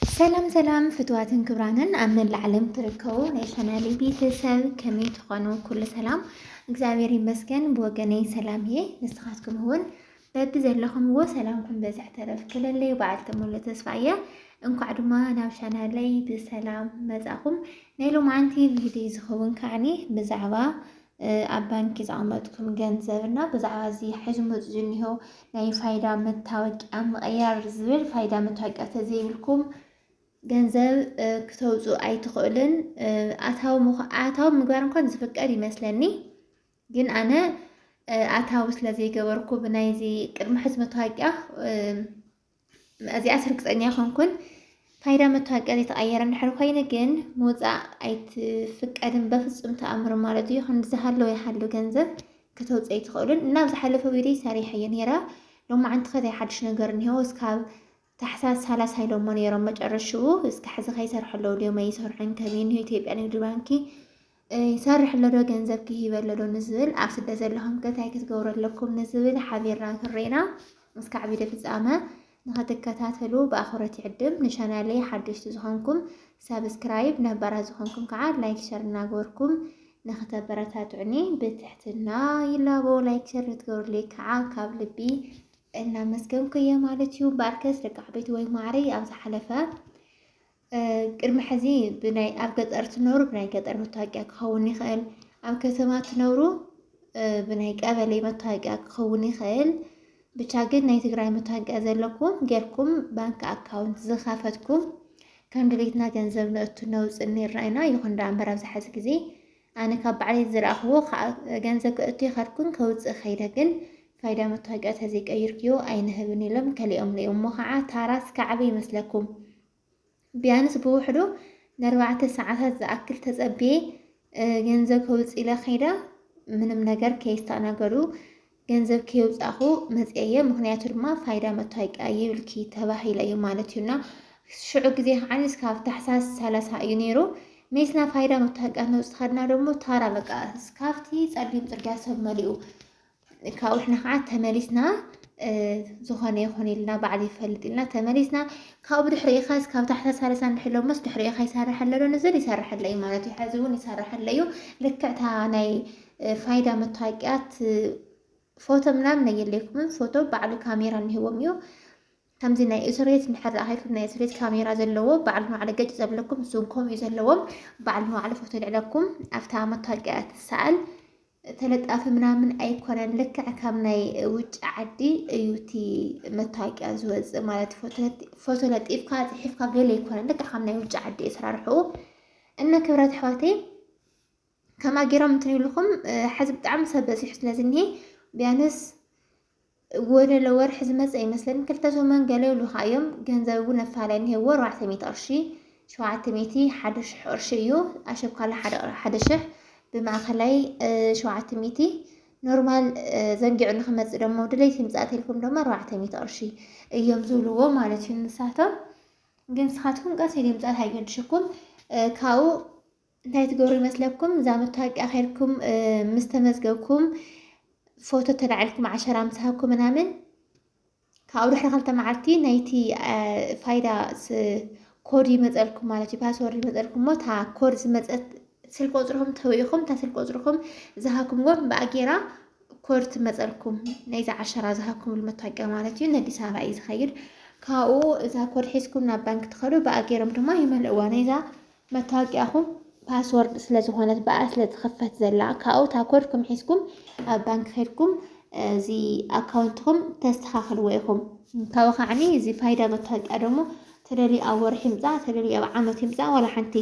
سلام فتواتن كبرانن أمن العلم تركو نيشانالي بيتساب كمي تخانو كل سلام እግዚአብሔር ይመስገን በወገኔ ሰላም ንስኻትኩም ሁን በብዘለኹም ወሰላምኩም በዛሕ ተረፍ ክለለይ በዓል ተሞለ ተስፋየ እንኳዕ ድማ ናብ ቻናለይ ብሰላም መጻኹም ናይሎ ማዓንቲ ቪድዮ ዝኸውን ከዓኒ ብዛዕባ ኣብ ባንኪ ዝቕመጥኩም ገንዘብና ብዛዕባ እዚ ሕዚ መጽ ዝኒሆ ናይ ፋይዳ መታወቂያ ምቕያር ዝብል ፋይዳ መታወቂያ ተዘይብልኩም ገንዘብ ክተውፁ ኣይትኽእልን ኣታው ምግባር እንኳን ዝፍቀድ ይመስለኒ ግን ኣነ ኣታው ስለዘይገበርኩ ብናይዚ ቅድሚ ሕዚ መታወቂያ እዚኣ ስርግፀኛ ይኾንኩን ፋይዳ መታወቂያ ዘይተቐየረ እንድሕር ኮይኑ ግን ምውፃእ ኣይትፍቀድን በፍጹም ተኣምር ማለት እዩ ክንዝሃለወ ይሃሉ ገንዘብ ክተውፅ ኣይትኽእልን እና ብዝሓለፈ ቪድዮ ሰሪሐ እየ ነይረ ሎማዓንቲ ከታይ ሓድሽ ነገር እንሄው እስካብ ታሕሳስ 30 ኢሎሞ ነይሮም መጨረሽኡ እስከ ሕዚ ከይሰርሐለው ድዮም ኣይሰርሑን ከመይ ኢትዮጵያ ንግዲ ባንኪ ይሰርሕለዶ ገንዘብ ክሂበለዶ ንዝብል ኣብ ስደት ዘለኹም ከታይ ክትገብሩ ኣለኩም ንዝብል ሓቢርና ክሬና እስካዕ ቪድዮ ፍጻመ ንኽትከታተሉ በኣኽብሮት ይዕድም ንቻናለይ ሓደሽቲ ዝኾንኩም ሰብስክራይብ ነባራት ዝኾንኩም ከዓ ላይክ ሸር እናገበርኩም ንኽተበረታትዑኒ ብትሕትና ይላቦ ላይክ ሸር ትገብሩልይ ከዓ ካብ ልቢ እናመስገንኩ እየ ማለት እዩ ባርከስ ደቂ ዓበይቲ ወይ ማዕረይ ኣብ ዝሓለፈ ቅድሚ ሕዚ ብናይ ኣብ ገጠር ትነብሩ ብናይ ገጠር መታወቂያ ክኸውን ይኽእል ኣብ ከተማ ትነብሩ ብናይ ቀበሌ መታወቂያ ክኸውን ይኽእል ብቻ ግን ናይ ትግራይ መታወቂያ ዘለኩም ጌርኩም ባንክ ኣካውንት ዝኸፈትኩም ከም ድሌትና ገንዘብ ነእቱ ነውፅእ ይረአይና ይኹን ዳ እምበር ኣብ ዝሓዚ ግዜ ኣነ ካብ ባዕለይ ዝረኣኽቦ ገንዘብ ክእቱ ይኸድኩን ከውፅእ ኸይደ ግን ፋይዳ መታወቂያ ተዘይቀይርክዮ ኣይንህብን ኢሎም ከሊኦም ነይኦም እሞ ከዓ ታራስ ከዓበ ይመስለኩም ቢያንስ ብውሕዱ ን4 ሰዓታት ዝኣክል ተጸብየ ገንዘብ ከውፅ ኢለ ኸይዳ ምንም ነገር ከይስተኣናገዱ ገንዘብ ከይውፃኹ መፅየ ምክንያቱ ድማ ፋይዳ መታወቂያ ይብልኪ ተባሂለ እዩ ማለት እዩና ሽዑ ግዜ ከዓኒ እስካብ ታሕሳስ 30 እዩ ነይሩ ሜስና ፋይዳ መታወቂያ ነውፅ ኸድና ደሞ ታራ በቃ እስካብቲ ጸሊም ጽርግያ ሰብ መሊኡ ካብኡ ሕና ከዓ ተመሊስና ዝኾነ ይኹን ኢልና ባዕል ይፈልጥ ኢልና ተመሊስና ካብኡ ብድሕሪ ኢኻ እስካብ ታሕሳስ 30 እንድሕሎመስ ድሕሪ ኢኻ ይሰርሐለዶ ንዝብል ይሰርሐለዩ ማለት እዩ ሕዚ እውን ይሰርሐለዩ ልክዕታ ናይ ፋይዳ መታወቂያት ፎቶ ምናምን ነየለይኩምን ፎቶ ባዕሉ ካሜራ እንሂቦም እዩ ከምዚ ናይ እስሬት እንድሕር ረኣኺልኩም ናይ እስሬት ካሜራ ዘለዎ ባዕሉ ንባዕሉ ገጭ ዘብለኩም እሱን ከምኡ እዩ ዘለዎም ባዕሉ ንባዕሉ ፎቶ ልዕለኩም ኣብታ መታወቂያ ትሰኣል ተለጣፊ ምናምን ኣይኮነን ልክዕ ካብ ናይ ውጭ ዓዲ እዩቲ መታወቂያ ዝወፅእ ማለት ፎቶ ለጢፍካ ፅሒፍካ ገለ ኣይኮነን ልክዕ ካብ ናይ ውጭ ዓዲ እሰራርሕኡ እነ ክብረት ኣሕዋተይ ከማ ገይሮም እንትን ይብልኩም ሕዚ ብጣዕሚ ሰብ በዚሑ ስለዝኒሄ ቢያንስ ወለለ ወርሒ ዝመፅእ ይመስለኒ 2 ሰሙን ገለ ይብሉካ እዮም ገንዘብ እውን ኣፋላይ እኒሄዎ 400 ቅርሺ 700 1,000 ቅርሺ እዩ ኣሸብካላ 1,000 ብማእኸላይ 700 ኖርማል ዘንጊዑ ንኽመፅእ ደሞ ድሌት ምፃእ ኢልኩም ደሞ 400 ቅርሺ እዮም ዝብልዎ ማለት እዩ ንሳቶም ግን ንስኻትኩም ቀስ ኢሉ ምፃእ ኣይገድሽኩም ካብኡ እንታይ ትገብሩ ይመስለኩም እዛ መታወቂያ ኸይድኩም ምስ ተመዝገብኩም ፎቶ ተላዒልኩም 10 ምሳሃብኩም ምናምን ካብኡ ድሕሪ 2 መዓልቲ ናይቲ ፋይዳ ኮድ ይመፀልኩም ማለት እዩ ፓስወርድ ይመፀልኩም ሞ ታ ኮድ ዝመፀት ስልክ ቁፅርኩም ተውኢኹም ታ ስልክ ቁፅርኩም ዝሃብኩምዎም ብኣጌራ ኮድ ትመፀልኩም ናይዛ 10 ዝሃብኩም መታወቂያ ማለት እዩ ንኣዲስ ኣበባ እዩ ዝኸይድ ካብኡ እዛ ኮድ ሒዝኩም ናብ ባንክ ትኸዱ ብኣጌሮም ድማ ይመልእዋ ናይዛ መታወቂያኹም ፓስወርድ ስለዝኾነት በኣ ስለዝኸፈት ዘላ ካብኡ ታ ኮድኩም ሒዝኩም ኣብ ባንክ ኸይድኩም እዚ ኣካውንትኩም ተስተኻኽልዎ ኢኹም ካብኡ ከዓኒ እዚ ፋይዳ መታወቂያ ደሞ ተደልዩ ኣብ ወርሒ ምፃእ ተደልዩ ኣብ ዓመት ምፃእ ዋላ ሓንቲ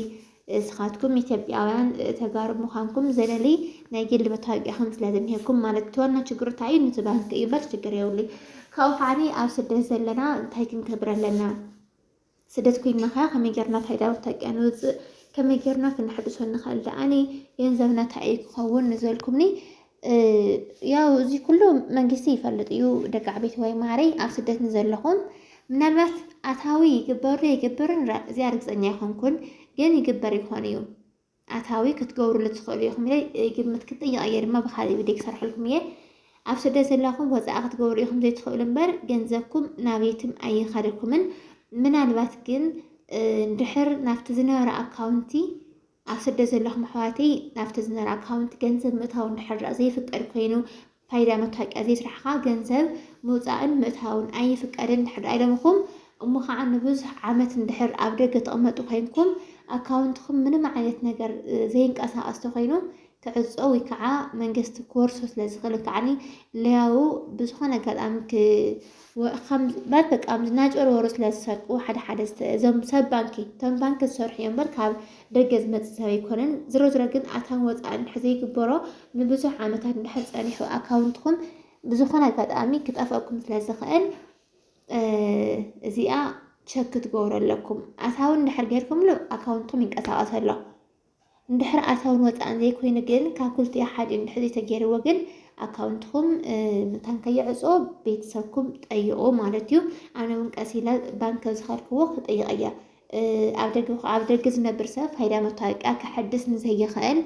እስኻትኩም ኢትዮጵያውያን ተጋሩ ምዃንኩም ዘለሊ ናይ ግሊ መታወቂያኹም ስለዝኒሄኩም ማለት ዋና ችግሩ እንታይ እዩ ነቲ ባንኪ እዩ በር ችግር የብሉይ ካብኡ ከዓኒ ኣብ ስደት ዘለና እንታይ ክንገብር ኣለና ስደት ኮይንና ከዓ ከመይ ጌርና ፋይዳ መታወቂያ ንውፅእ ከመይ ጌርና ክንሕድሶ ንኽእል ደኣኒ ገንዘብና እንታይ እዩ ክኸውን ንዘልኩምኒ ያው እዚ ኩሉ መንግስቲ ይፈልጥ እዩ ደቂ ዓበይቲ ወይ ማዕረይ ኣብ ስደት ንዘለኹም ምናልባት ኣታዊ ይግበሩ ይግበርን እዚኣ ርግፀኛ ይኾንኩን ግን ይግበር ይኾን እዩ ኣታዊ ክትገብሩ ልትኽእሉ ኢኹም ኢለ ግምት ክጥይቕ እየ ድማ ብካሊእ ቪድዮ ክሰርሐልኩም እየ ኣብ ስደት ዘለኹም ወፃኢ ክትገብሩ ኢኹም ዘይትኽእሉ እምበር ገንዘብኩም ናቤትም ኣይኸደኩምን ምናልባት ግን ድሕር ናፍቲ ዝነበረ ኣካውንቲ ኣብ ስደት ዘለኹም ኣሕዋተይ ናፍቲ ዝነበረ ኣካውንቲ ገንዘብ ምእታውን ድሕር ዘይፍቀድ ኮይኑ ፋይዳ መታወቂያ ዘይስራሕካ ገንዘብ ምውፃእን ምእታውን ኣይፍቀድን ድሕር ኣይለምኹም እሞ ከዓ ንብዙሕ ዓመት እንድሕር ኣብ ደገ ተቐመጡ ኮይንኩም ኣካውንትኩም ምንም ዓይነት ነገር ዘይንቀሳቐስ ተኮይኑ ክዕፆ ወይ ከዓ መንግስቲ ክወርሶ ስለ ዝኽእል ከዓኒ ለያው ብዝኾነ ኣጋጣሚ በቃ ናጭበርበሩ ስለ ዝሰርቁ ሓደ እዞም ሰብ ባንኪ እቶም ባንኪ ዝሰርሑ እዮም እምበር ካብ ደገ ዝመፅእ ሰብ ኣይኮነን። ዝሮ ግን ኣታውን ወፃእን ድሕር ዘይግበሮ ንብዙሕ ዓመታት እንድሕር ፀኒሑ ኣካውንትኩም ብዝኾነ ኣጋጣሚ ክጠፍአኩም ስለ ዝኽእል እዚኣ ቸክ ክትገብሩ ኣለኩም። ኣታውን እንድሕር ጌርኩምሉ ኣካውንትኩም ይንቀሳቐስ ኣሎ። እንድሕር ኣታውን ወፃእን ዘይኮይኑ ግን ካብ ክልቲኡ ሓደ እንድሕር ዘይተገይርዎ ግን ኣካውንትኩም ምንታን ከይዕፆ ቤተሰብኩም ጠይቁ ማለት እዩ። ኣነ እውን ቀስ ኢለ ባንክ ዝኸድክዎ ክጠይቕ እየ። ኣብ ደገ ዝነብር ሰብ ፋይዳ መታወቂያ ክሕድስ ንዘይኽእል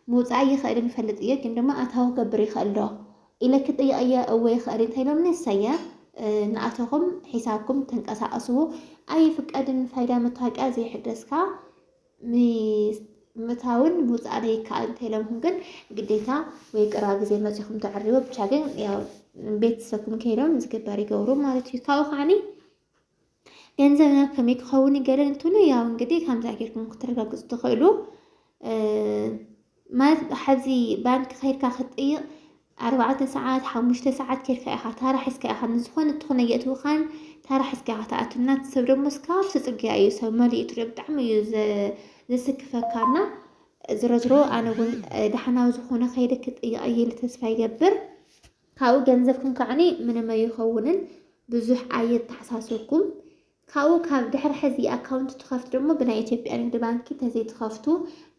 ምውፃእ ይኽእል ይፈልጥ እየ፣ ግን ድማ ኣታዊ ክገብር ይኽእል ዶ ኢለ ክጠይቕ እየ። እወ ይኽእል እንተኢሎም ንሰየ ንኣተኹም ሒሳብኩም ተንቀሳቀስዎ ኣይፍቀድን ፋይዳ መታወቂያ ዘይሕደስካ ምእታውን ምውፃእ ይከኣል እንተኢሎምኩም ግን ግዴታ ወይ ቅርባ ግዜ መፂኹም ተዕርቦ ብቻ ግን ያው ቤተሰብኩም ከይዶም ዝግበር ይገብሩ ማለት እዩ። ካብኡ ከዓኒ ገንዘብና ከመይ ክኸውን ይገለን እንትብሉ ያው እንግዲህ ከምዛ ጌርኩም ክትረጋግፁ ትኽእሉ ማለት ሕዚ ባንክ ከይድካ ክትጥይቕ 4 ሰዓት 5 ሰዓት ከይድካ ኢኻ ታራ ሒዝካ ኢኻ ንዝኾነ እትኾነ የእትውኻን ታራ ሒዝካ ኢኻ ተኣቱና ሰብ ደሞ እስካብ ፅርግያ እዩ ሰብ መሊኡ ትሪኦ ብጣዕሚ እዩ ዝስክፈካና። ዝሮ ኣነ እውን ዳሕናዊ ዝኾነ ከይደ ክጥይቕ እየ ኢለ ተስፋ ይገብር። ካብኡ ገንዘብኩም ከዓኒ ምንም ኣይኸውንን ብዙሕ ኣየተሓሳስብኩም። ካብኡ ካብ ድሕሪ ሕዚ ኣካውንት ትኸፍቱ ደግሞ ብናይ ኢትዮጵያ ንግዲ ባንኪ ተዘይትኸፍቱ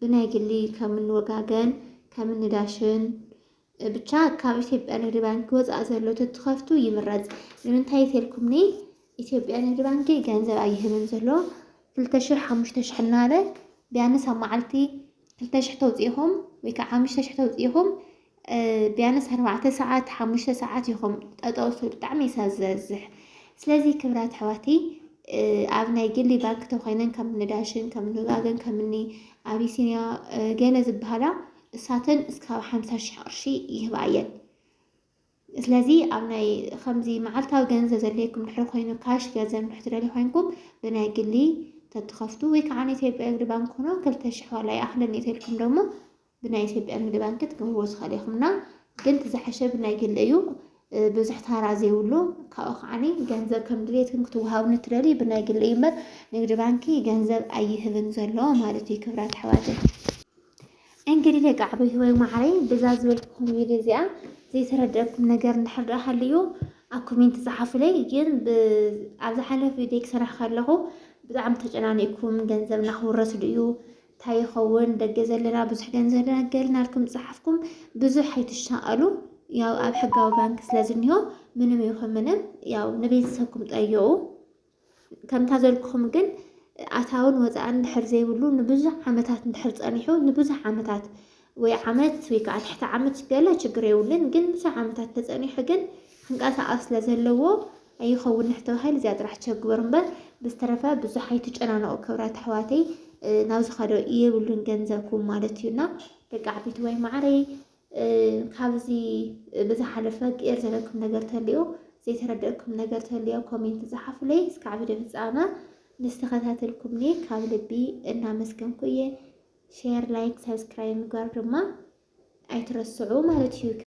ብናይ ግሊ ከምኒ ወጋገን ከምኒ ዳሽን ብቻ ካብ ኢትዮጵያ ንግዲ ባንኪ ወፃእ ዘሎ ትኸፍቱ ይምረፅ። ንምንታይ ተልኩምኒ ኢትዮጵያ ንግዲ ባንኪ ገንዘብ ኣይህብን ዘሎ 2000 5000 እናለ ቢያንስ ኣብ መዓልቲ 2000 ተውፂኢኹም ወይ ከዓ 5000 ተውፂኢኹም ቢያንስ 4 ሰዓት 5 ሰዓት ኢኹም ጠጠው ትብሉ ብጣዕሚ እዩ ዘዝሕ። ስለዚ ክብራት ኣሕዋተይ ኣብ ናይ ግሊ ባንክ ተኮይነን ከምኒ ዳሽን ከምኒ ወጋገን ከምኒ ኣቢሲንያ ገለ ዝበሃላ እሳተን እስካብ 50,000 ቅርሺ ይህባ እየን። ስለዚ ኣብ ናይ ከምዚ መዓልታዊ ገንዘብ ዘለይኩም ድሕሪ ኮይኑ ካሽ ገንዘብ ድሕሪ ትደልዩ ኮይንኩም ብናይ ግሊ ተትኸፍቱ ወይ ከዓ ናይ ኢትዮጵያ ንግዲ ባንክ ሆኖ 2,000 ዋላ ይኣኽለኒ ተልኩም ደግሞ ብናይ ኢትዮጵያ ንግዲ ባንክ ትገብርዎ ዝኽእል ኢኹምና። ግን ትዝሓሸ ብናይ ግሊ እዩ ብዙሕ ታራ ዘይብሉ። ካብኡ ከዓኒ ገንዘብ ከም ድሌትኩም ክትወሃቡ ንትደልዩ ብናይ ግሊ እዩ እምበር ንግዲ ባንኪ ገንዘብ ኣይህብን ዘሎ ማለት እዩ። ክብራት ኣሕዋተይ እንግዲህ ደቂ ዓበይቲ ወይ ማዕረይ ብዛ ዝበልኩኩም ቪድዮ እዚኣ ዘይተረድአኩም ነገር እንድሕር ሃልዩ ኣብ ኮሜንት ፃሓፉለይ። ግን ኣብ ዝሓለፈ ቪድዮ ክሰርሕ ከለኹ ብጣዕሚ ተጨናኒእኩም ገንዘብና ክውረስ ድዩ እንታይ ይኸውን ደገ ዘለና ብዙሕ ገንዘብ ገለና ኢልኩም ፃሓፍኩም ብዙሕ ኣይትሻቐሉ። ያው ኣብ ሕጋዊ ባንክ ስለ ዝኒሆ ምንም ይኹን ምንም ያው ንቤተሰብኩም ጠይቁ። ከምታ ዘልኩኹም ግን ኣታውን ወፃእን ድሕር ዘይብሉ ንብዙሕ ዓመታት እንድሕር ፀኒሑ ንብዙሕ ዓመታት ወይ ዓመት ወይ ከዓ ትሕቲ ዓመት ገለ ችግር የብሉን። ግን ብዙሕ ዓመታት ተፀኒሑ ግን ክንቀሳቐስ ስለ ዘለዎ ኣይኸውን ንሕተባሂል እዚኣ ጥራሕ ቸግበር እምበር ብዝተረፈ ብዙሕ ኣይትጨናነቑ ክብራት ኣሕዋተይ። ናብዚ ኸዶ የብሉን ገንዘብኩም ማለት እዩና ደቂ ዓበይቲ ወይ ማዕረይ ካብዚ ብዝሓለፈ ቅር ዘለኩም ነገር ተልዩ ዘይተረድአኩም ነገር ተልዩ ኮሜንት ፃሓፉለይ። እስካብ ቪድዮ ፍፃመ ንስተኸታተልኩምኒ ካብ ልቢ እናመስገንኩ እየ። ሼር ላይክ ሰብስክራይብ ምግባር ድማ ኣይትረስዑ ማለት እዩ።